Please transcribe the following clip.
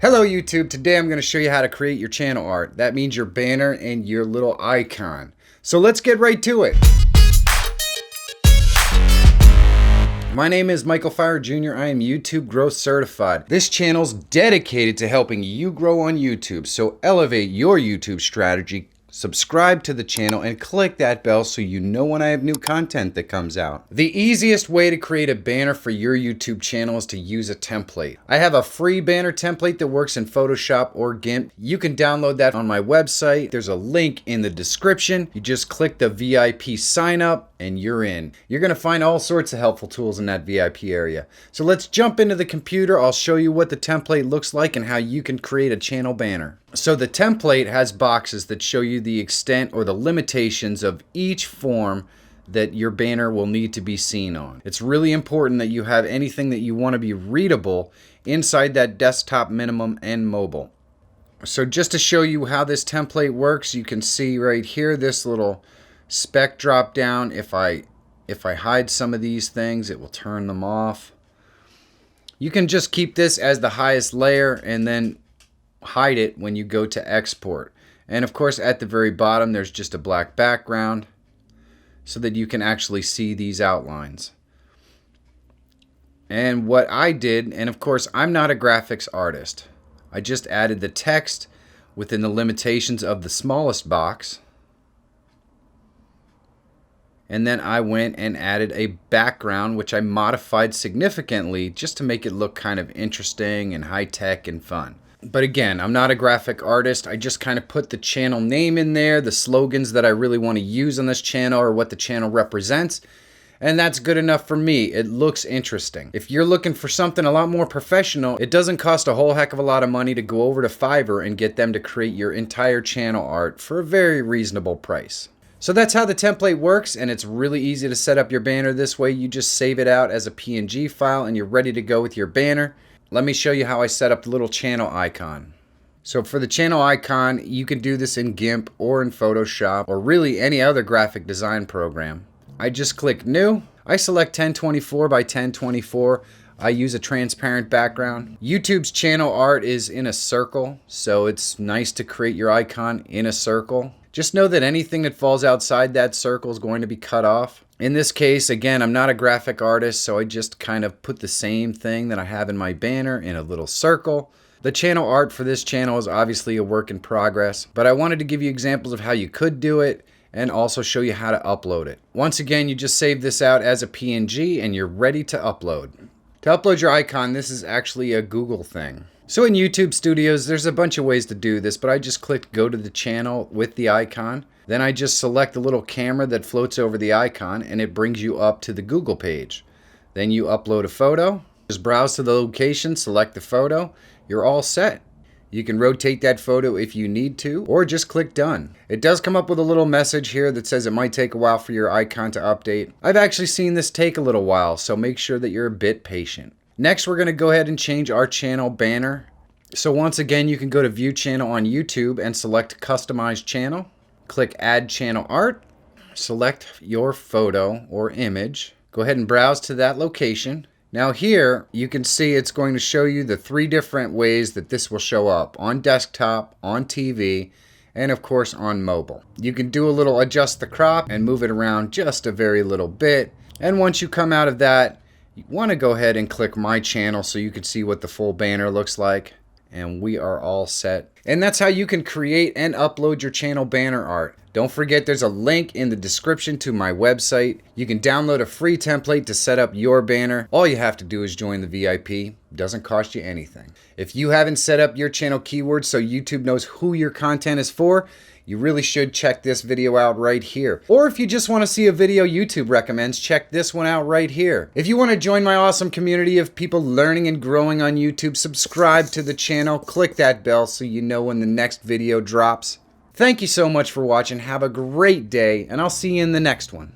Hello YouTube, today I'm going to show you how to create your channel art. That means your banner and your little icon. So let's get right to it. My name is Michael Fire Jr. I am YouTube Growth Certified. This channel's dedicated to helping you grow on YouTube. So elevate your YouTube strategy, subscribe to the channel, and click that bell so you know when I have new content that comes out. The easiest way to create a banner for your YouTube channel is to use a template. I have a free banner template that works in Photoshop or GIMP. You can download that on my website. There's a link in the description. You just click the VIP sign up and you're in. You're gonna find all sorts of helpful tools in that VIP area. So let's jump into the computer. I'll show you what the template looks like and how you can create a channel banner. So the template has boxes that show you the extent or the limitations of each form that your banner will need to be seen on. It's really important that you have anything that you want to be readable inside that desktop minimum and mobile. So just to show you how this template works, you can see right here this little spec drop down. If I hide some of these things, it will turn them off. You can just keep this as the highest layer and then hide it when you go to export. And of course at the very bottom there's just a black background so that you can actually see these outlines. And what I did, and of course I'm not a graphics artist, I just added the text within the limitations of the smallest box. And then I went and added a background which I modified significantly just to make it look kind of interesting and high-tech and fun. But again, I'm not a graphic artist. I just kind of put the channel name in there, the slogans that I really want to use on this channel or what the channel represents. And that's good enough for me. It looks interesting. If you're looking for something a lot more professional, it doesn't cost a whole heck of a lot of money to go over to Fiverr and get them to create your entire channel art for a very reasonable price. So that's how the template works, and it's really easy to set up your banner this way. You just save it out as a PNG file and you're ready to go with your banner. Let me show you how I set up the little channel icon. So for the channel icon, you can do this in GIMP or in Photoshop or really any other graphic design program. I just click New. I select 1024 by 1024. I use a transparent background. YouTube's channel art is in a circle, so it's nice to create your icon in a circle. Just know that anything that falls outside that circle is going to be cut off. In this case, again, I'm not a graphic artist, so I just kind of put the same thing that I have in my banner in a little circle. The channel art for this channel is obviously a work in progress, but I wanted to give you examples of how you could do it and also show you how to upload it. Once again, you just save this out as a PNG and you're ready to upload. To upload your icon, this is actually a Google thing. So in YouTube Studios, there's a bunch of ways to do this, but I just clicked go to the channel with the icon. Then I just select the little camera that floats over the icon and it brings you up to the Google page. Then you upload a photo, just browse to the location, select the photo, you're all set. You can rotate that photo if you need to, or just click done. It does come up with a little message here that says it might take a while for your icon to update. I've actually seen this take a little while, so make sure that you're a bit patient. Next, we're going to go ahead and change our channel banner. So once again, you can go to View Channel on YouTube and select Customize Channel. Click Add Channel Art. Select your photo or image. Go ahead and browse to that location. Now here, you can see it's going to show you the 3 different ways that this will show up. On desktop, on TV, and of course on mobile. You can do a little adjust the crop and move it around just a very little bit. And once you come out of that, you want to go ahead and click My Channel so you can see what the full banner looks like. And we are all set. And that's how you can create and upload your channel banner art. Don't forget there's a link in the description to my website. You can download a free template to set up your banner. All you have to do is join the VIP. It doesn't cost you anything. If you haven't set up your channel keywords so YouTube knows who your content is for, you really should check this video out right here. Or if you just want to see a video YouTube recommends, check this one out right here. If you want to join my awesome community of people learning and growing on YouTube, subscribe to the channel, click that bell so you know when the next video drops. Thank you so much for watching. Have a great day, and I'll see you in the next one.